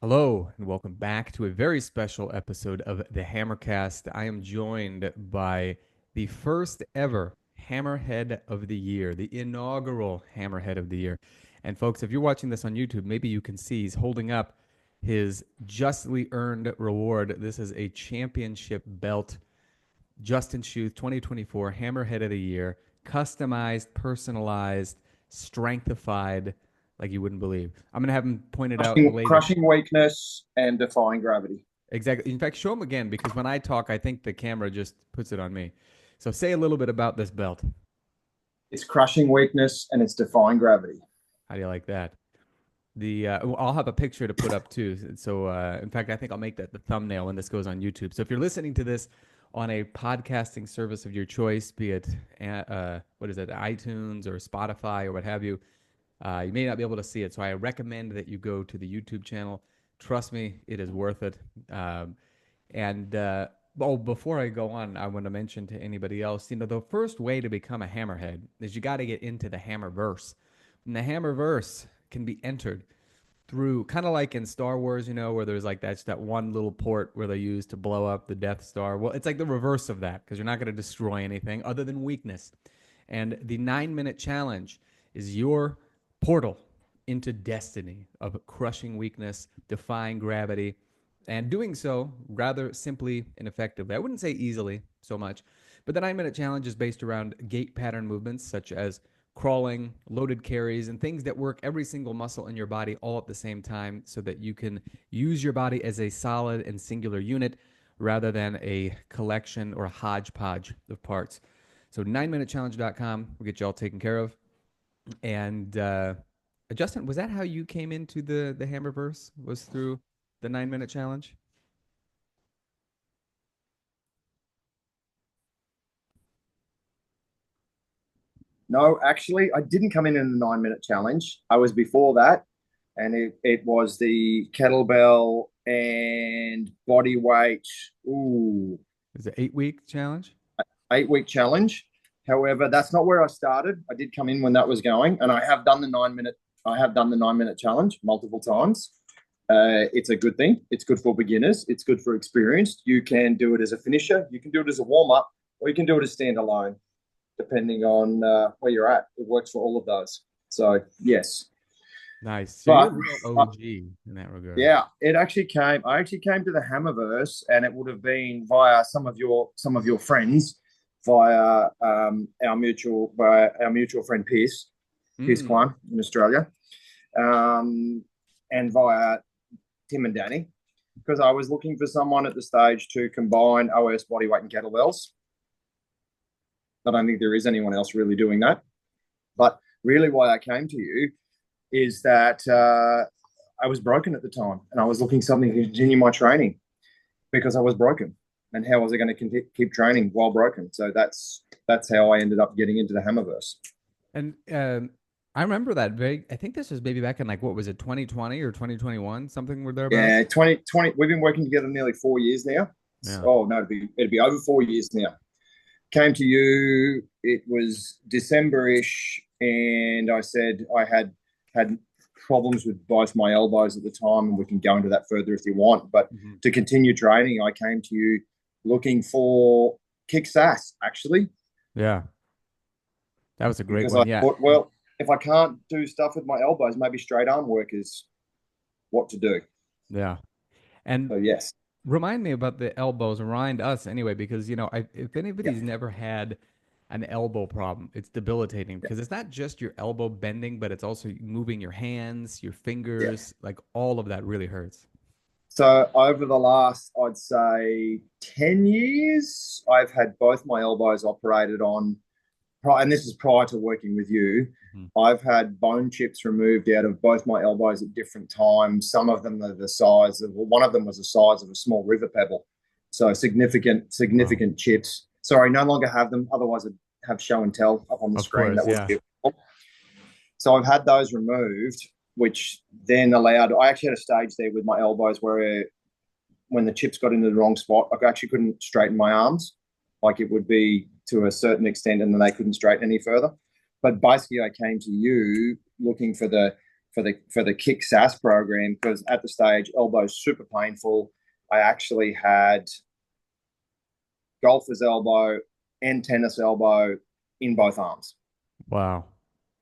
Hello, and welcome back to a very special episode of the Hammercast. I am joined by the first ever Hammerhead of the Year, the inaugural Hammerhead of the Year. And folks, if you're watching this on YouTube, maybe you can see he's holding up his justly earned reward. This is a championship belt, Justin Schooth 2024 Hammerhead of the Year, customized, personalized, strengthified like you wouldn't believe. I'm going to have him pointed out later. Crushing weakness and defying gravity. Exactly. In fact, show them again because when I talk, I think the camera just puts it on me. So say a little bit about this belt. It's crushing weakness and it's defying gravity. How do you like that? I'll have a picture to put up too. So in fact, I think I'll make that the thumbnail when this goes on YouTube. So if you're listening to this on a podcasting service of your choice, be it what is it, iTunes or Spotify or what have you, you may not be able to see it. So I recommend that you go to the YouTube channel. Trust me, it is worth it. And before I go on, I want to mention to anybody else, the first way to become a hammerhead is you got to get into the Hammerverse. And the Hammerverse can be entered through kind of like in Star Wars, where there's like that's that one little port where they use to blow up the Death Star. Well, it's like the reverse of that because you're not going to destroy anything other than weakness. And the 9-minute challenge is your portal into destiny of crushing weakness, defying gravity, and doing so rather simply and effectively. I wouldn't say easily so much, but the 9-minute challenge is based around gait pattern movements such as crawling, loaded carries, and things that work every single muscle in your body all at the same time so that you can use your body as a solid and singular unit rather than a collection or a hodgepodge of parts. So 9minutechallenge.com will get you all taken care of. And Justin, was that how you came into the Hammerverse? Was through the 9-minute challenge? No, actually, I didn't come in the 9 minute challenge. I was before that, and it was the kettlebell and body weight. Ooh, It was an 8-week challenge. 8 week challenge. However, that's not where I started. I did come in when that was going, and I have done the 9 minute. I have done the 9 minute challenge multiple times. It's a good thing. It's good for beginners. It's good for experienced. You can do it as a finisher. You can do it as a warm up, or you can do it as standalone, depending on where you're at. It works for all of those. So yes, Nice. So you're but a real OG in that regard. yeah, it actually came. I actually came to the Hammerverse, and it would have been via some of your friends, via our mutual friend Pierce Mm. Kwan in Australia, and via Tim and Danny, because I was looking for someone at the stage to combine OS bodyweight and kettlebells. I don't think there is anyone else really doing that. But really, why I came to you is that I was broken at the time, and I was looking something to continue my training because I was broken. And how was I going to keep training while broken? So that's how I ended up getting into the Hammerverse. And I remember that very. I think this was maybe back in like what was it, 2020 or 2021, something were thereabouts. Yeah, 2020. We've been working together nearly 4 years now. Yeah. Oh no, it'd be over 4 years now. Came to you. It was December-ish, and I said I had problems with both my elbows at the time, and we can go into that further if you want. But Mhm. to continue training, I came to you looking for kick ass actually, Yeah. That was a great because one. I Yeah. thought, well, if I can't do stuff with my elbows, maybe straight arm work is what to do. Yeah. And So yes, remind me about the elbows. Remind us anyway, because if yeah, anybody's never had an elbow problem, it's debilitating yeah, because it's not just your elbow bending, but it's also moving your hands, your yeah. fingers, like all of that really hurts. So over the last, I'd say, 10 years, I've had both my elbows operated on, and this is prior to working with you. Mhm. I've had bone chips removed out of both my elbows at different times. Some of them are the size of, well, one of them was the size of a small river pebble. So significant, Wow. significant chips. Sorry, no longer have them. Otherwise, I'd have show and tell up on the Of screen. course, That would yeah. be. So I've had those removed, which then allowed. I actually had a stage there with my elbows where when the chips got into the wrong spot, I actually couldn't straighten my arms. Like it would be to a certain extent, and then they couldn't straighten any further. But basically, I came to you looking for for the kick SAS program, because at the stage elbows super painful. I actually had golfer's elbow and tennis elbow in both arms. Wow.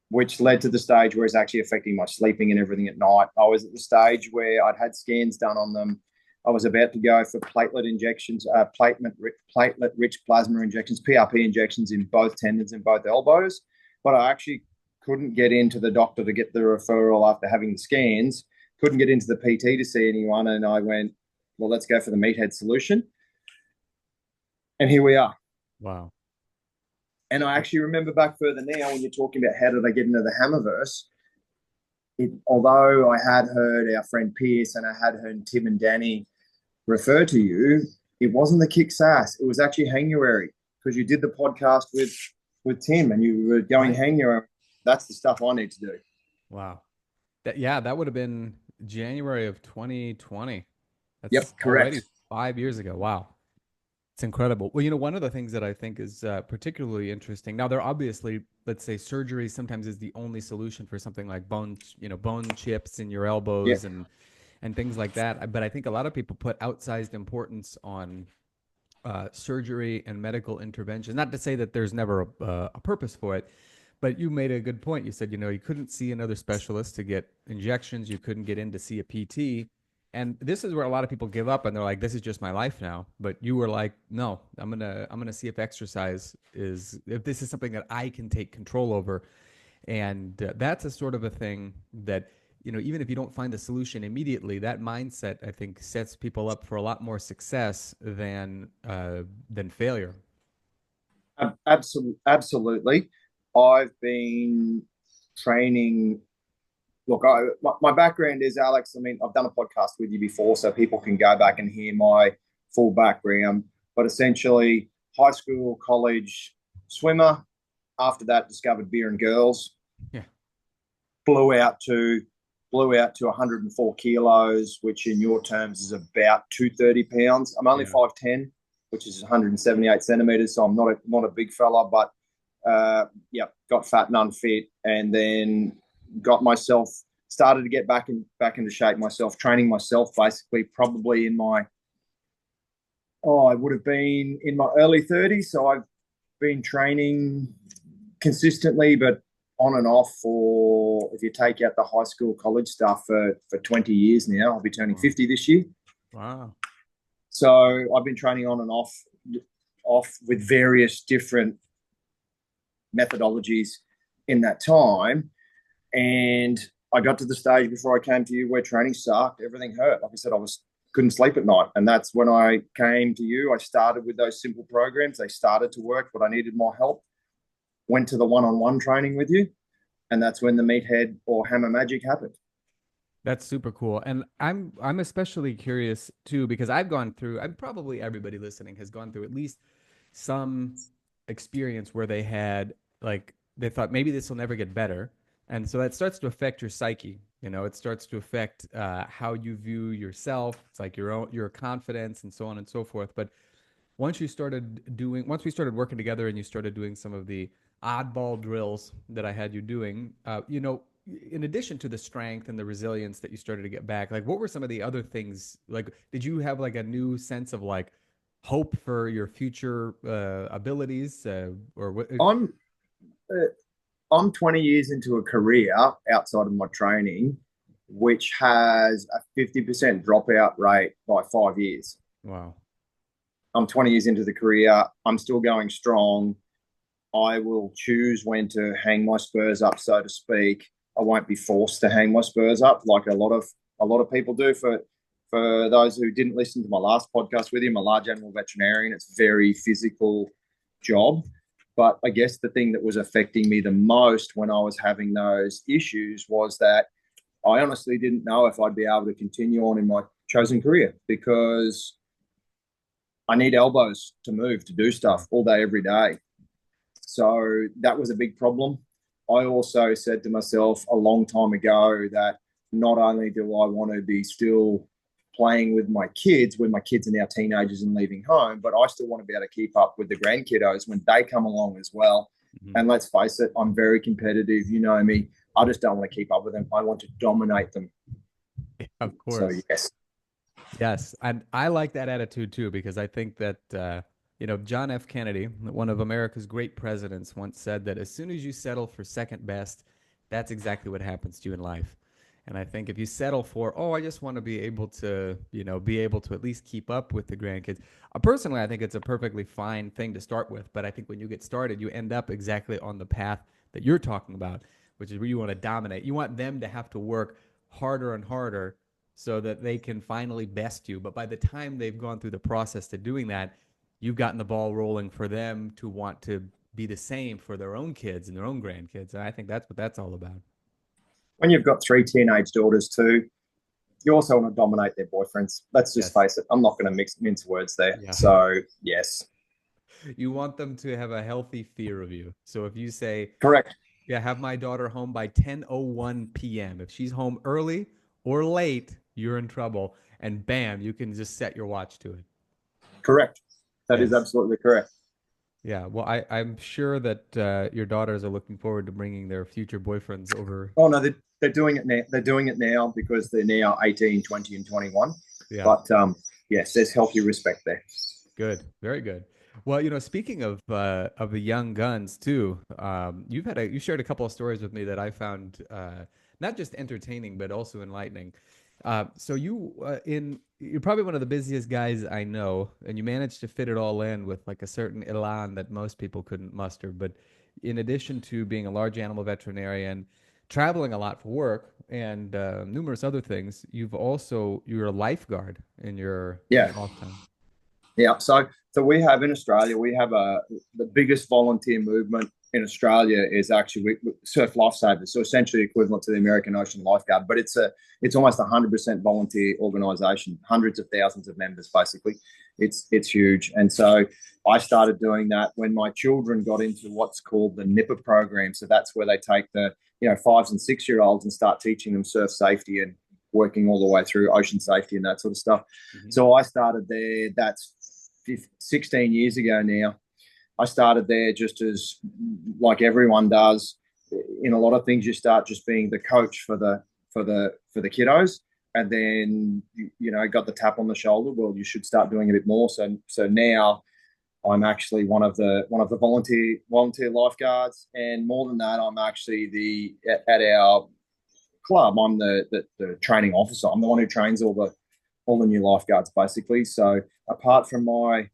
Which led to the stage where it's actually affecting my sleeping and everything at night. I was at the stage where I'd had scans done on them. I was about to go for platelet injections, platelet-rich plasma injections, PRP injections in both tendons and both elbows. But I actually couldn't get into the doctor to get the referral after having the scans, couldn't get into the PT to see anyone. And I went, well, let's go for the meathead solution. And here we are. Wow. And I actually remember back further now when you're talking about how did I get into the Hammerverse, although I had heard our friend Pierce and I had heard Tim and Danny refer to you, it wasn't the kick sass. It was actually Hanguary, because you did the podcast with Tim and you were going Hanguary. That's the stuff I need to do. Wow. That would have been January of 2020. That's yep, correct. 5 years ago. Wow. It's incredible. Well, one of the things that I think is particularly interesting. Now, there obviously, let's say, surgery sometimes is the only solution for something like bone chips in your elbows and things like that. But I think a lot of people put outsized importance on surgery and medical intervention. Not to say that there's never a purpose for it, but you made a good point. You said, you couldn't see another specialist to get injections. You couldn't get in to see a PT. And this is where a lot of people give up and they're like, this is just my life now. But you were like, no, I'm gonna see if if this is something that I can take control over. And that's a sort of a thing that, even if you don't find the solution immediately, that mindset, I think, sets people up for a lot more success than failure. Absolutely. I've been training. Look, my background is, Alex, I've done a podcast with you before, so people can go back and hear my full background. But essentially, high school, college swimmer. After that, discovered beer and girls. Yeah. Blew out to 104 kilos, which in your terms is about 230 pounds. I'm only 5'10", which is 178 centimeters, so I'm not a big fella, but got fat and unfit, and then started to get back into shape myself, training myself basically probably I would have been in my early 30s. So I've been training consistently, but on and off for, if you take out the high school, college stuff, for 20 years now. I'll be turning 50 this year. Wow. So I've been training on and off with various different methodologies in that time. And I got to the stage before I came to you where training sucked. Everything hurt. Like I said, couldn't sleep at night. And that's when I came to you. I started with those simple programs. They started to work, but I needed more help. Went to the one-on-one training with you. And that's when the meathead or hammer magic happened. That's super cool. And I'm especially curious too, because I've gone through, probably everybody listening has gone through at least some experience where they thought maybe this will never get better. And so that starts to affect your psyche. It starts to affect how you view yourself. It's like your confidence and so on and so forth. But once we started working together and you started doing some of the oddball drills that I had you doing, in addition to the strength and the resilience that you started to get back, like what were some of the other things? Like, did you have like a new sense of like hope for your future abilities or what? I'm 20 years into a career outside of my training, which has a 50% dropout rate by 5 years. Wow. I'm 20 years into the career. I'm still going strong. I will choose when to hang my spurs up, so to speak. I won't be forced to hang my spurs up like a lot of people do. For those who didn't listen to my last podcast with you, I'm a large animal veterinarian. It's a very physical job. But I guess the thing that was affecting me the most when I was having those issues was that I honestly didn't know if I'd be able to continue on in my chosen career, because I need elbows to move, to do stuff all day, every day. So that was a big problem. I also said to myself a long time ago that not only do I want to be still playing with my kids when my kids are now teenagers and leaving home, but I still want to be able to keep up with the grandkiddos when they come along as well. Mm-hmm. And let's face it, I'm very competitive. You know me. I just don't want to keep up with them. I want to dominate them. Of So course. yes, Yes, and I like that attitude too because I think that John F. Kennedy, one of America's great presidents, once said that as soon as you settle for second best, that's exactly what happens to you in life. And I think if you settle for, oh, I just want to be able to, be able to at least keep up with the grandkids. Personally, I think it's a perfectly fine thing to start with, but I think when you get started, you end up exactly on the path that you're talking about, which is where you want to dominate. You want them to have to work harder and harder so that they can finally best you. But by the time they've gone through the process to doing that, you've gotten the ball rolling for them to want to be the same for their own kids and their own grandkids. And I think that's what that's all about. when you've got three teenage daughters too, you also want to dominate their boyfriends. Let's just Yes. face it. I'm not going to mince words there. Yeah. So yes, You want them to have a healthy fear of you. So if you say, correct, yeah, have my daughter home by 10:01 p.m. If she's home early or late, you're in trouble. And bam, you can just set your watch to it. correct. That is Yes. absolutely correct. Yeah. Well, I'm sure that your daughters are looking forward to bringing their future boyfriends over. Oh no, they're doing it now. They're doing it now because they're now 18, 20, and 21. Yeah. But yes, there's healthy respect there. Good. Very good. Well, speaking of the young guns too, you shared a couple of stories with me that I found not just entertaining but also enlightening. So you're probably one of the busiest guys I know, and you managed to fit it all in with like a certain elan that most people couldn't muster. But in addition to being a large animal veterinarian, traveling a lot for work, and numerous other things, you're a lifeguard in Yeah, your off time. yeah. So we have in Australia, we have the biggest volunteer movement in Australia is actually surf lifesavers. So essentially equivalent to the American Ocean Lifeguard, but it's almost 100% volunteer organisation, hundreds of thousands of members basically. It's huge, and so I started doing that when my children got into what's called the NIPA program. So that's where they take the 5 and 6 year olds and start teaching them surf safety and working all the way through ocean safety and that sort of stuff. Mhm. So I started there. That's 16 years ago now. I started there just as like everyone does. In a lot of things, you start just being the coach for the kiddos, and then got the tap on the shoulder. Well, you should start doing a bit more. So now I'm actually one of the volunteer lifeguards, and more than that, I'm actually at our club. I'm the training officer. I'm the one who trains all the new lifeguards basically. So apart from my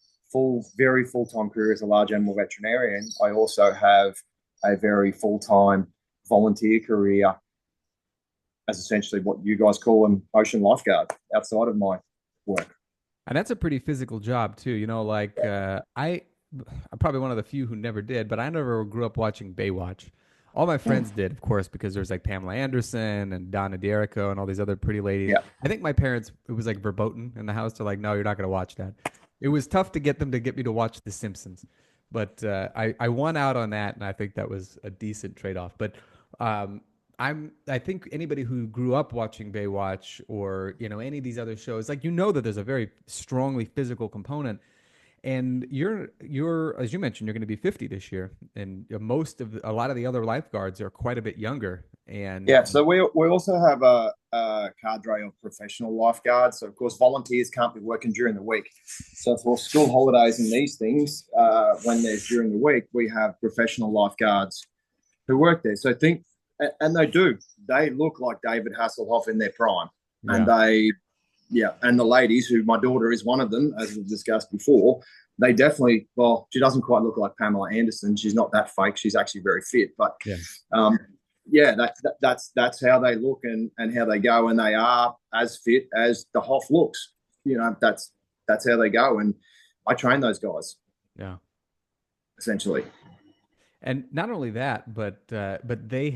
very full-time career as a large animal veterinarian, I also have a very full-time volunteer career as essentially what you guys call an ocean lifeguard outside of my work. And that's a pretty physical job too. I'm probably one of the few who never did, but I never grew up watching Baywatch. All my friends did, of course, because there's like Pamela Anderson and Donna D'Errico and all these other pretty ladies. Yeah. I think my parents, it was like verboten in the house. They're like, no, you're not going to watch that. It was tough to get them to get me to watch The Simpsons, but I won out on that, and I think that was a decent trade-off. But um, I think anybody who grew up watching Baywatch or any of these other shows, like that there's a very strongly physical component, and you're as you mentioned, you're going to be 50 this year, and a lot of the other lifeguards are quite a bit younger. And Yeah, so we also have a cadre of professional lifeguards. So of course, volunteers can't be working during the week. So for school holidays and these things, when there's during the week, we have professional lifeguards who work there. So and they do. They look like David Hasselhoff in their prime, and yeah, and the ladies, who my daughter is one of them, as we've discussed before, they definitely. Well, she doesn't quite look like Pamela Anderson. She's not that fake. She's actually very fit, but yeah. um, yeah, that's how they look and how they go, and they are as fit as the Hoff looks. That's how they go, and I train those guys Yeah. essentially. And not only that, but they've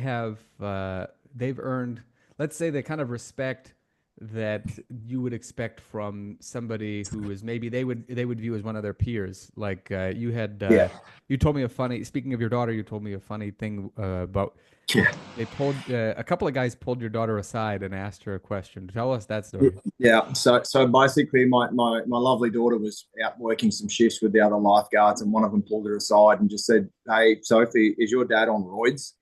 earned, let's say, the kind of respect that you would expect from somebody who is maybe they would view as one of their peers. Like Yeah, you told me speaking of your daughter, you told me a funny thing about yeah, they pulled a couple of guys pulled your daughter aside and asked her a question. Tell us that story. yeah. So basically, my lovely daughter was out working some shifts with the other lifeguards, and one of them pulled her aside and just said, "Hey, Sophie, is your dad on roids?"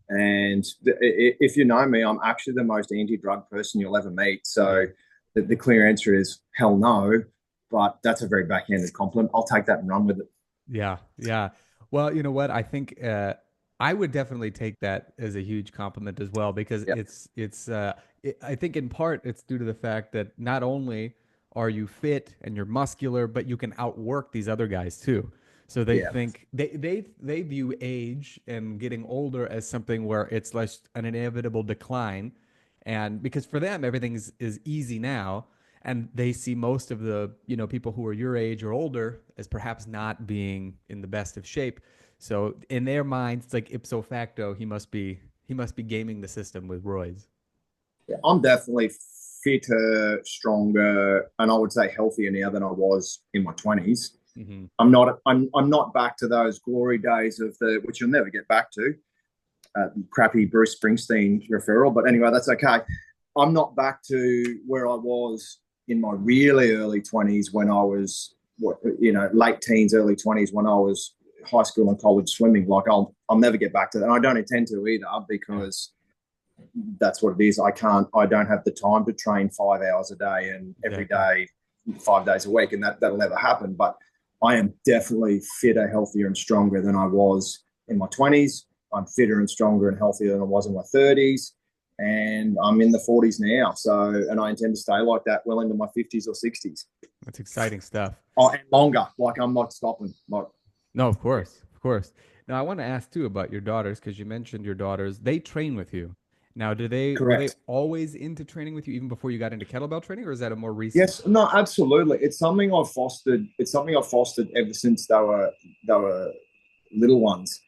And if you know me, I'm actually the most anti-drug person you'll ever meet. So the clear answer is hell no. But that's a very backhanded compliment. I'll take that and run with it. Yeah, yeah. Well, you know what? I think I would definitely take that as a huge compliment as well because Yeah. I think in part it's due to the fact that not only are you fit and you're muscular, but you can outwork these other guys too. So they Yeah. think they view age and getting older as something where it's like an inevitable decline, and because for them everything is easy now, and they see most of the people who are your age or older as perhaps not being in the best of shape. So in their minds, it's like ipso facto, he must be gaming the system with roids. Yeah, I'm definitely fitter, stronger, and I would say healthier now than I was in my 20s. Hmm. I'm not back to those glory days of the which you'll never get back to. Crappy Bruce Springsteen referral, but anyway, that's okay. I'm not back to where I was in my really early 20s when I was, late teens, early 20s when I was high school and college swimming. Like I'll never get back to that. And I don't intend to either Yeah. because that's what it is. I don't have the time to train 5 hours a day and every Exactly. day, 5 days a week. And that'll never happen. But I am definitely fitter, healthier, and stronger than I was in my 20s. I'm fitter and stronger and healthier than I was in my 30s. And I'm in the 40s now. So, and I intend to stay like that well into my 50s or 60s. That's exciting stuff. Oh, and longer. Like I'm not stopping. Like, No, of yeah, course, of course. Now I want to ask too about your daughters because you mentioned your daughters. They train with you. Now, do they were they correct. always into training with you even before you got into kettlebell training, or is that a more recent? Yes, no, absolutely. It's something I've fostered. It's something I've fostered ever since they were little ones.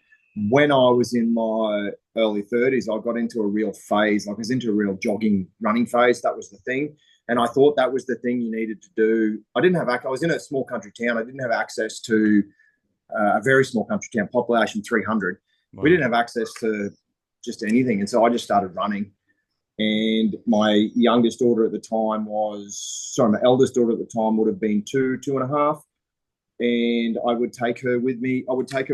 When I was in my early 30s, I got into a real phase. Like I was into a real jogging, running phase. That was the thing. And I thought that was the thing you needed to do. I was in a small country town. I didn't have access to a very small country town, population 300. We Wow. didn't have access to just anything. And so I just started running. And my youngest daughter at the time my eldest daughter at the time would have been two and a half, and I would take her with me. I'd take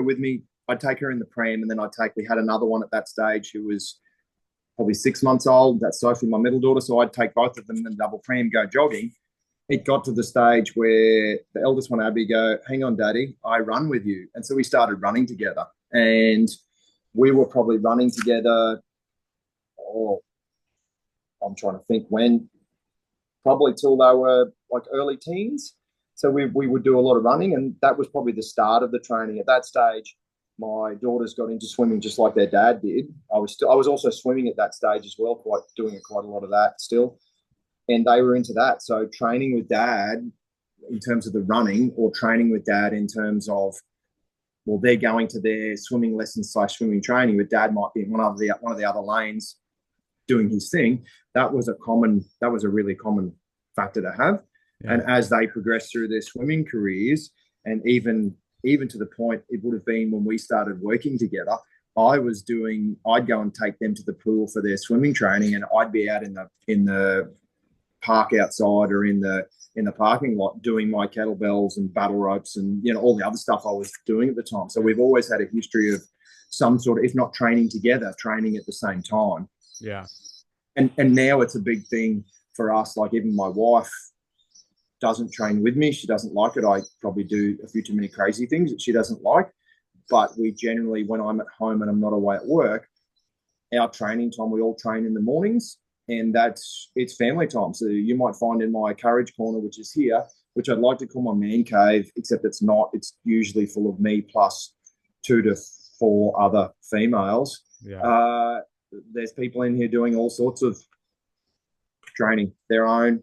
her in the pram, and then we had another one at that stage who was probably 6 months old. That's Sophie, my middle daughter. So I'd take both of them in the double pram, go jogging. It got to the stage where the eldest one, Abby, go, hang on, daddy, I run with you. And so we started running together. And we were probably running together, oh, I'm trying to think when, probably till they were like early teens. So we would do a lot of running, and that was probably the start of the training. At that stage, my daughters got into swimming just like their dad did. I was also swimming at that stage as well, quite a lot of that still, and they were into that. So training with dad in terms of the running, or training with dad in terms of, well, they're going to their swimming lessons / swimming training, but dad might be in one of the other lanes doing his thing. That was a really common factor to have. Yeah. And as they progress through their swimming careers, and even to the point it would have been when we started working together, I'd go and take them to the pool for their swimming training, and I'd be out in the park outside or in the parking lot doing my kettlebells and battle ropes and all the other stuff I was doing at the time. So we've always had a history of some sort of, if not training together, training at the same time. Yeah. And now it's a big thing for us. Like even my wife doesn't train with me. She doesn't like it. I probably do a few too many crazy things that she doesn't like. But we generally, when I'm at home and I'm not away at work, our training time, we all train in the mornings, and it's family time. So you might find in my courage corner, which is here, which I'd like to call my man cave, except it's not. It's usually full of me plus 2 to 4 other females. Yeah. Uh, there's people in here doing all sorts of training, their own.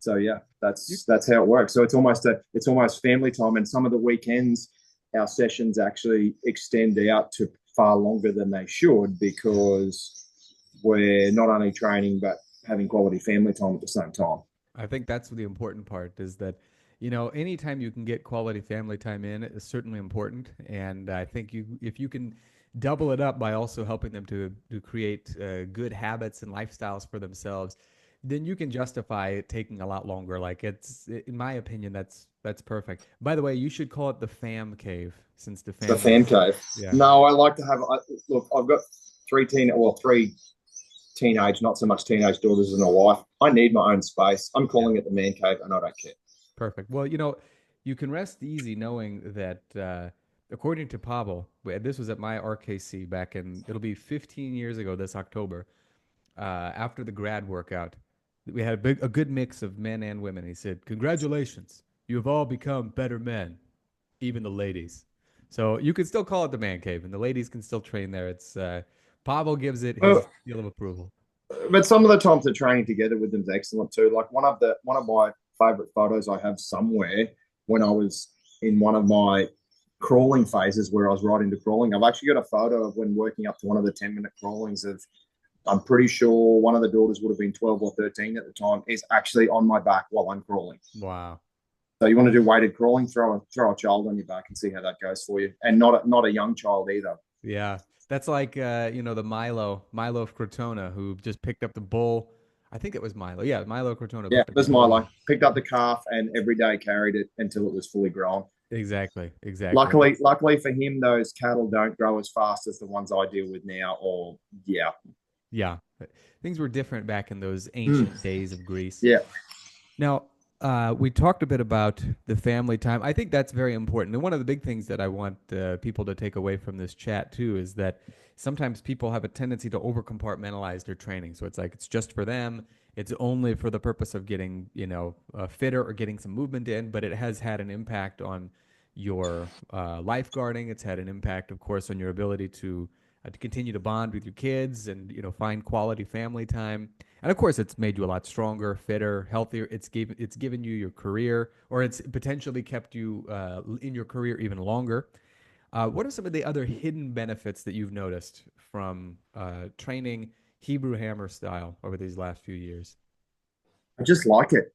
So yeah, You, that's how it works. So it's almost family time, and some of the weekends our sessions actually extend out to far longer than they should, because we're not only training but having quality family time at the same time. I think that's the important part is that, anytime you can get quality family time in is certainly important. And I think if you can double it up by also helping them to create good habits and lifestyles for themselves, then you can justify it taking a lot longer. Like in my opinion, that's perfect. By the way, you should call it the fam cave since the The fam fan is, cave. yeah. No, I like to have. Look, I've got. three teenage, not so much teenage daughters and a wife. I need my own space. I'm calling it the man cave, and I don't care. Perfect. Well, you can rest easy knowing that, according to Pavel, this was at my RKC back in, it'll be 15 years ago this October, after the grad workout. We had a good mix of men and women. He said, "Congratulations, you have all become better men, even the ladies." So you can still call it the man cave, and the ladies can still train there. It's Pavel gives it his Well, seal of approval. but some of the times the training together with them is excellent too. Like one of my favorite photos I have somewhere when I was in one of my crawling phases where I was right into crawling. I've actually got a photo of when working up to one of the 10-minute crawlings of, I'm pretty sure one of the daughters would have been 12 or 13 at the time, is actually on my back while I'm crawling. Wow. So you want to do weighted crawling, throw a child on your back and see how that goes for you. And not a young child either. Yeah. That's like the Milo of Crotona, who just picked up the bull. I think it was Milo. Yeah, Milo Crotona Yeah, picked up the there's bull. Milo. Picked up the calf and every day carried it until it was fully grown. Exactly, exactly. Luckily for him, those cattle don't grow as fast as the ones I deal with now. Or yeah, Yeah. Things were different back in those mm, ancient days of Greece. yeah. Now, we talked a bit about the family time. I think that's very important. And one of the big things that I want people to take away from this chat, too, is that sometimes people have a tendency to over compartmentalize their training. So it's like it's just for them, it's only for the purpose of getting, fitter or getting some movement in, but it has had an impact on your lifeguarding. It's had an impact, of course, on your ability to continue to bond with your kids and find quality family time. And of course, it's made you a lot stronger, fitter, healthier. It's given you your career, or it's potentially kept you in your career even longer. What are some of the other hidden benefits that you've noticed from training Hebrew hammer style over these last few years? I just like it.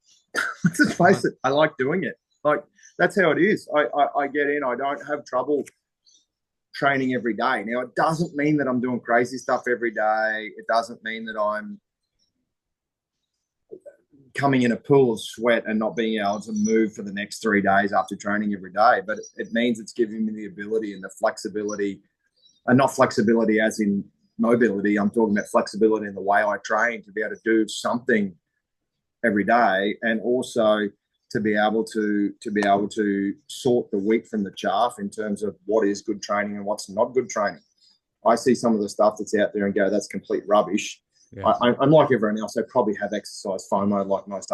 Let's just Uh-huh. face it. I like doing it. Like that's how it is. I get in. I don't have trouble training every day. Now it doesn't mean that I'm doing crazy stuff every day. It doesn't mean that I'm coming in a pool of sweat and not being able to move for the next 3 days after training every day. But it means it's giving me the ability and the flexibility, and not flexibility as in mobility. I'm talking about flexibility in the way I train to be able to do something every day, and also to be able to sort the wheat from the chaff in terms of what is good training and what's not good training. I see some of the stuff that's out there and go, that's complete rubbish. Yeah, I'm like everyone else. I probably have exercise FOMO like most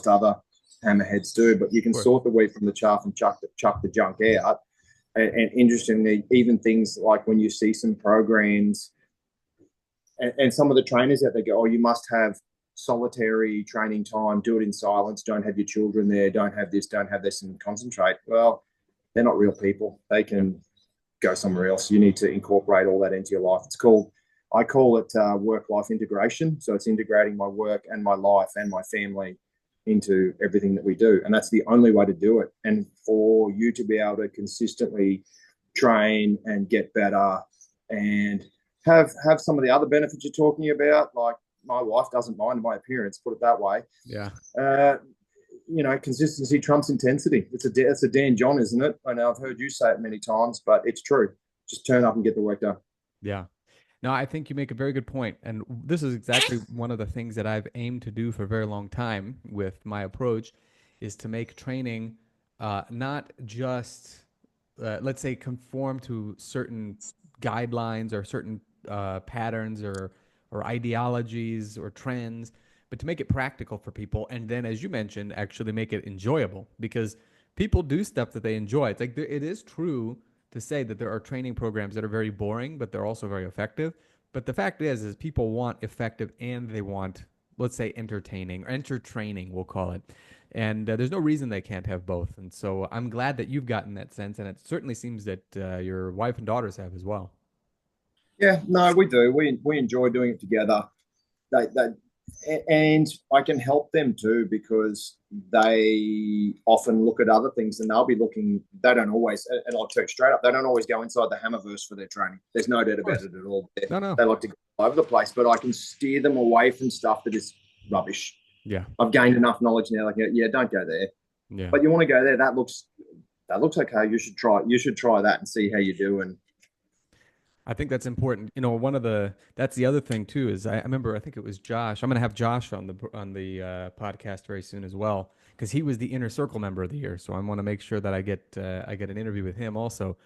other hammerheads do, but you of can course. sort the wheat from the chaff and chuck the junk out. And interestingly, even things like when you see some programs and some of the trainers out there go, oh, you must have solitary training time, do it in silence, don't have your children there, don't have this, and concentrate. Well, they're not real people. They can go somewhere else. You need to incorporate all that into your life. I call it work-life integration. So it's integrating my work and my life and my family into everything that we do. And that's the only way to do it. And for you to be able to consistently train and get better and have some of the other benefits you're talking about, like my wife doesn't mind my appearance, put it that way. Yeah, Uh, consistency trumps intensity. It's a Dan John, isn't it? I know I've heard you say it many times, but it's true. Just turn up and get the work done. yeah. No, I think you make a very good point. And this is exactly one of the things that I've aimed to do for a very long time with my approach is to make training not just, let's say, conform to certain guidelines or certain patterns or ideologies or trends, but to make it practical for people. And then, as you mentioned, actually make it enjoyable because people do stuff that they enjoy. It's like it is true to say that there are training programs that are very boring, but they're also very effective. But the fact is people want effective and they want, let's say, entertaining or entertraining, we'll call it. And there's no reason they can't have both. And so I'm glad that you've gotten that sense, and it certainly seems that your wife and daughters have as well. Yeah, no, we do. We enjoy doing it together. They and I can help them too because they often look at other things and they'll be looking. They don't always, and I'll tell you straight up, they don't always go inside the Hammerverse for their training. There's no doubt Of about course. it at all. No, no. They like to go all over the place, but I can steer them away from stuff that is rubbish. Yeah. I've gained enough knowledge now. Like, yeah, don't go there. Yeah. But you want to go there. That looks okay. You should try that and see how you do. And I think that's important. You know, that's the other thing too is I remember I think it was Josh. I'm gonna have Josh on the podcast very soon as well because he was the inner circle member of the year. So I want to make sure that I get an interview with him also.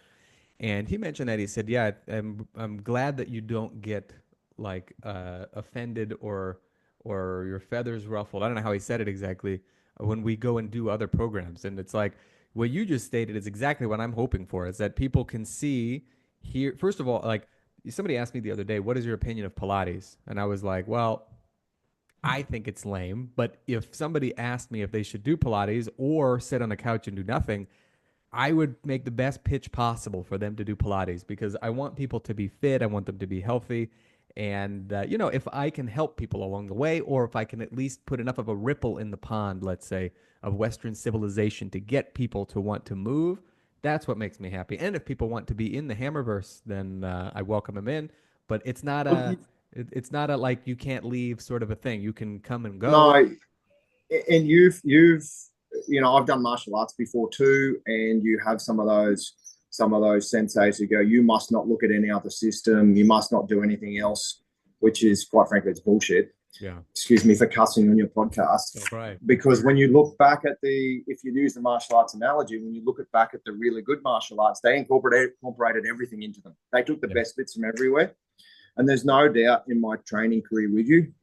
And he mentioned that he said, "Yeah, I'm glad that you don't get like offended or your feathers ruffled." I don't know how he said it exactly when we go and do other programs. And it's like what you just stated is exactly what I'm hoping for. Is that people can see here. First of all, like somebody asked me the other day, "What is your opinion of Pilates?" And I was like, "Well, I think it's lame, but if somebody asked me if they should do Pilates or sit on a couch and do nothing, I would make the best pitch possible for them to do Pilates because I want people to be fit. I want them to be healthy. And, you know, if I can help people along the way, or if I can at least put enough of a ripple in the pond, let's say, of Western civilization to get people to want to move, that's what makes me happy. And if people want to be in the Hammerverse, then I welcome them in. But it's not a like you can't leave sort of a thing. You can come and No, go. and you've I've done martial arts before too, and you have some of those senseis who go, you must not look at any other system, you must not do anything else, which is quite frankly it's bullshit. Yeah. Excuse me for cussing on your podcast. That's right. Because when you look back at if you use the martial arts analogy, when you look back at the really good martial arts, they incorporated everything into them. They took the best bits from everywhere. And there's no doubt in my training career with you,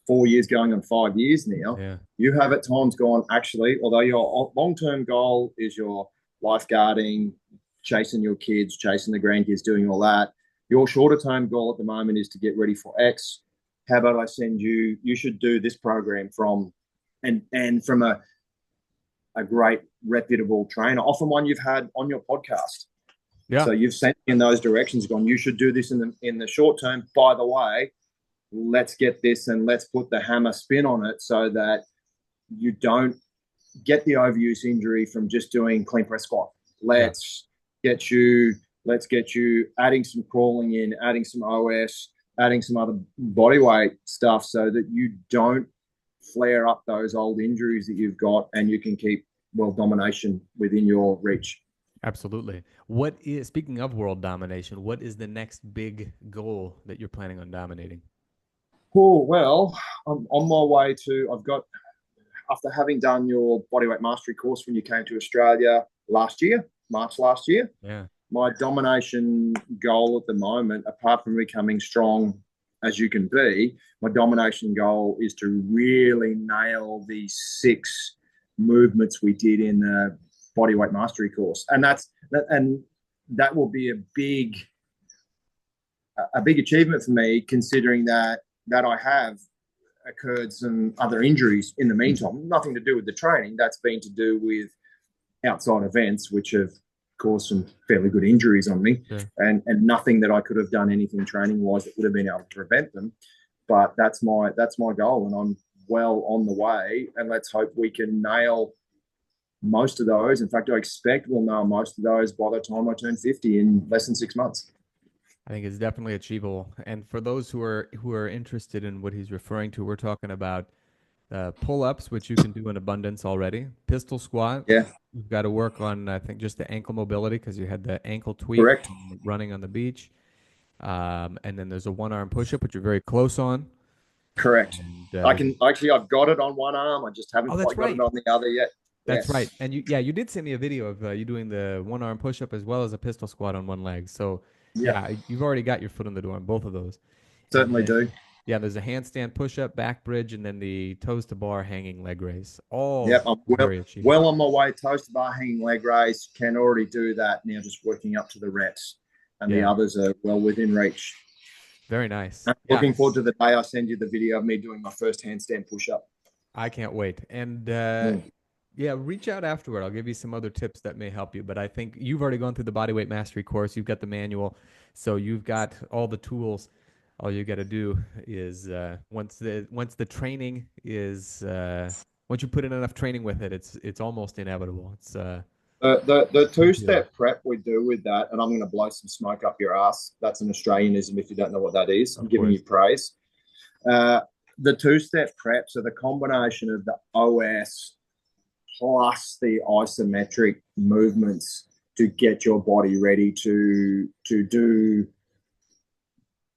4 years going on 5 years now, Yeah. you have at times gone, actually, although your long-term goal is your lifeguarding, chasing your kids, chasing the grandkids, doing all that, your shorter-term goal at the moment is to get ready for X. How about I send you should do this program from a great reputable trainer, often one you've had on your podcast. Yeah. So you've sent in those directions, gone, you should do this in the short term. By the way, let's get this and let's put the hammer spin on it so that you don't get the overuse injury from just doing clean press squat. Let's get you adding some crawling in, adding some OS, adding some other body weight stuff so that you don't flare up those old injuries that you've got and you can keep world domination within your reach. Absolutely. Speaking of world domination, what is the next big goal that you're planning on dominating? Oh, well, I'm on my way after having done your bodyweight mastery course when you came to Australia March last year, Yeah. my domination goal at the moment, apart from becoming strong as you can be, my domination goal is to really nail the 6 movements we did in the bodyweight mastery course. And that will be a big achievement for me, considering that I have occurred some other injuries in the meantime. Nothing to do with the training. That's been to do with outside events, which have caused some fairly good injuries on me, and nothing that I could have done anything training wise that would have been able to prevent them. But that's my goal, and I'm well on the way. And let's hope we can nail most of those. In fact, I expect we'll nail most of those by the time I turn 50 in less than 6 months. I think it's definitely achievable. And for those who are interested in what he's referring to, we're talking about pull-ups, which you can do in abundance already. Pistol squat. Yeah. You've got to work on, I think, just the ankle mobility because you had the ankle tweak Correct. running on the beach. And then there's a one-arm push-up, which you're very close on. Correct. And, I've got it on one arm. I just haven't quite got it on the other yet. That's right. And you did send me a video of you doing the one-arm push-up as well as a pistol squat on one leg. So yeah, you've already got your foot in the door on both of those. Certainly do. Yeah, there's a handstand push-up, back bridge, and then the toes to bar hanging leg raise. All I'm well on my way. Toes to bar hanging leg raise. Can already do that now. Just working up to the reps, and the others are well within reach. Very nice. I'm looking forward to the day I send you the video of me doing my first handstand push-up. I can't wait. And reach out afterward. I'll give you some other tips that may help you. But I think you've already gone through the bodyweight mastery course. You've got the manual, so you've got all the tools. All you got to do is once the training is once you put in enough training with it, it's almost inevitable. It's the two-step prep we do with that, and I'm going to blow some smoke up your ass. That's an Australianism if you don't know what that is. I'm giving you praise. The two-step prep, so the combination of the OS plus the isometric movements to get your body ready to do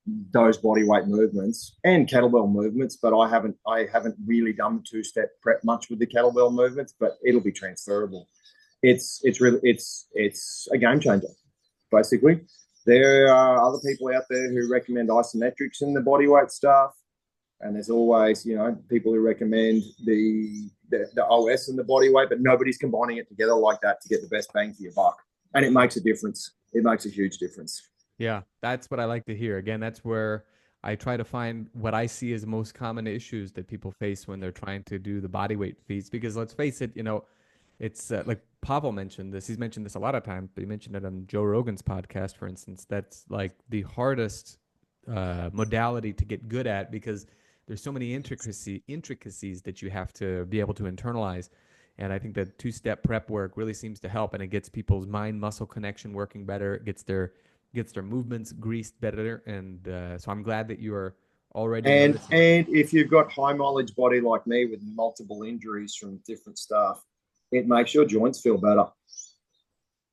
those body weight movements and kettlebell movements, but I haven't really done the two-step prep much with the kettlebell movements, but it'll be transferable. It's a game changer, basically. There are other people out there who recommend isometrics in the body weight stuff, and there's always people who recommend the OS and the body weight, but nobody's combining it together like that to get the best bang for your buck, and it makes a difference. It makes a huge difference. Yeah, that's what I like to hear. Again, that's where I try to find what I see as most common issues that people face when they're trying to do the body weight feats. Because let's face it, it's like Pavel mentioned this. He's mentioned this a lot of times, but he mentioned it on Joe Rogan's podcast, for instance. That's like the hardest modality to get good at because there's so many intricacies that you have to be able to internalize. And I think that two-step prep work really seems to help, and it gets people's mind muscle connection working better. It gets their movements greased better, and so I'm glad that you are already And noticing. and if you've got high mileage body like me with multiple injuries from different stuff, it makes your joints feel better. Yeah,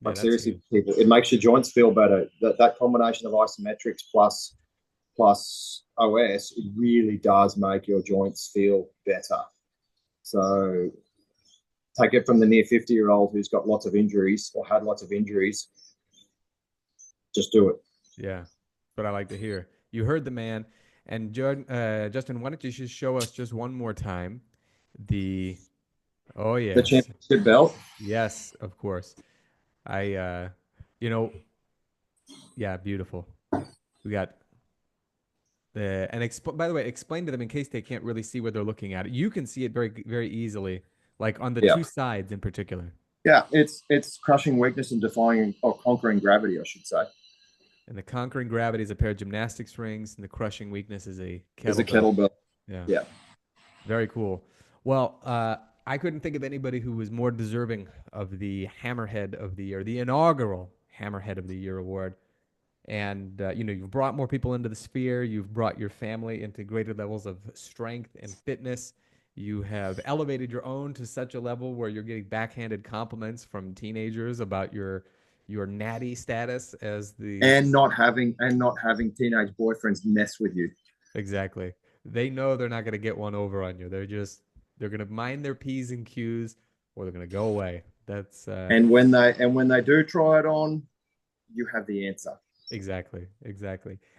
Like that's seriously, huge. people, it makes your joints feel better. That combination of isometrics plus OS, it really does make your joints feel better. So take it from the near 50-year-old who's got lots of injuries or had lots of injuries. Just do it. Yeah, that's what I like to hear. You heard the man. And Justin, why don't you just show us just one more time the? Oh The yes, championship belt. yes, of course. I, you know, yeah, beautiful. We got by the way, explain to them in case they can't really see where they're looking at it. You can see it very, very easily, like on the Yeah. two sides in particular. Yeah, it's crushing weakness and defying or conquering gravity, I should say. And the conquering gravity is a pair of gymnastics rings, and the crushing weakness is a Is a kettlebell. kettlebell. Yeah, Yeah. very cool. Well, I couldn't think of anybody who was more deserving of the Hammerhead of the Year, the inaugural Hammerhead of the Year award. And you've brought more people into the sphere. You've brought your family into greater levels of strength and fitness. You have elevated your own to such a level where you're getting backhanded compliments from teenagers about your natty status as the And not having teenage boyfriends mess with you. exactly. They know they're not going to get one over on you. They're going to mind their p's and q's, or they're going to go away. That's And when they do try it on, you have the answer. exactly.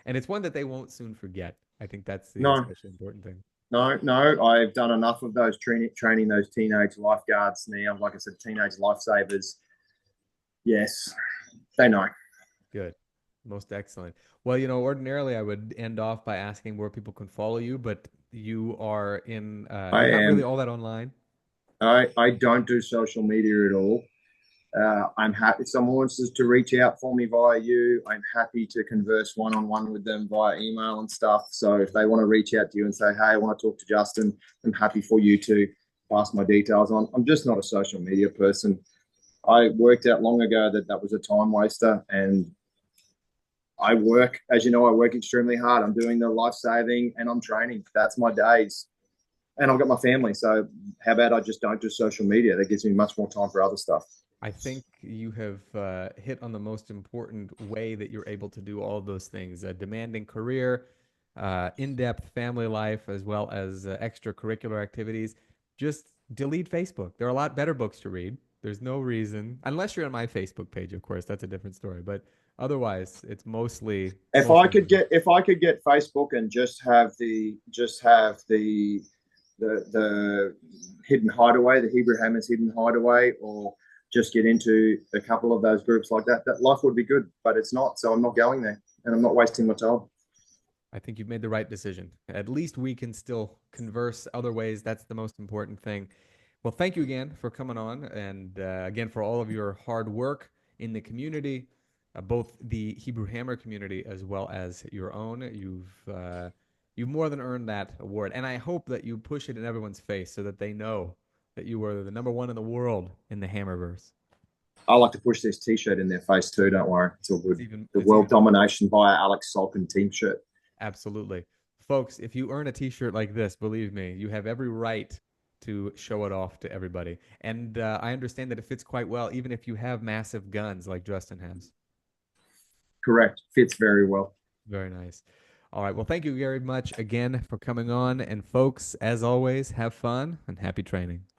And it's one that they won't soon forget. I think that's the No, especially important thing. no. I've done enough of those training those teenage lifeguards now. Like I said, teenage lifesavers. Yes, they know. Good. Most excellent. Well, ordinarily I would end off by asking where people can follow you, but I you're not really am. all that online. I don't do social media at all. I'm happy if someone wants to reach out for me via you. I'm happy to converse one on one with them via email and stuff. So if they want to reach out to you and say, "Hey, I want to talk to Justin," I'm happy for you to pass my details on. I'm just not a social media person. I worked out long ago that that was a time waster, and I work, as you know, I work extremely hard. I'm doing the life saving and I'm training. That's my days, and I've got my family. So how about I just don't do social media? That gives me much more time for other stuff. I think you have hit on the most important way that you're able to do all of those things: a demanding career, in-depth family life, as well as extracurricular activities. Just delete Facebook. There are a lot better books to read. There's no reason, unless you're on my Facebook page, of course, that's a different story. But otherwise, it's mostly If I mostly could get if I could get Facebook and just have the hidden hideaway, the Hebrew Hammers hidden hideaway, or just get into a couple of those groups like that, that life would be good. But it's not, so I'm not going there, and I'm not wasting my time. I think you've made the right decision. At least we can still converse other ways. That's the most important thing. Well, thank you again for coming on, and again for all of your hard work in the community, both the Hebrew Hammer community as well as your own. You've more than earned that award, and I hope that you push it in everyone's face so that they know that you were the number one in the world in the Hammerverse. I like to push this T-shirt in their face too. Don't worry, it's all good. The It's world even domination via Alex Salkin team shirt. Absolutely. Folks, if you earn a t-shirt like this, believe me, you have every right to show it off to everybody. And I understand that it fits quite well, even if you have massive guns like Justin has. Correct, fits very well. Very nice. All right. Well, thank you very much again for coming on. And folks, as always, have fun and happy training.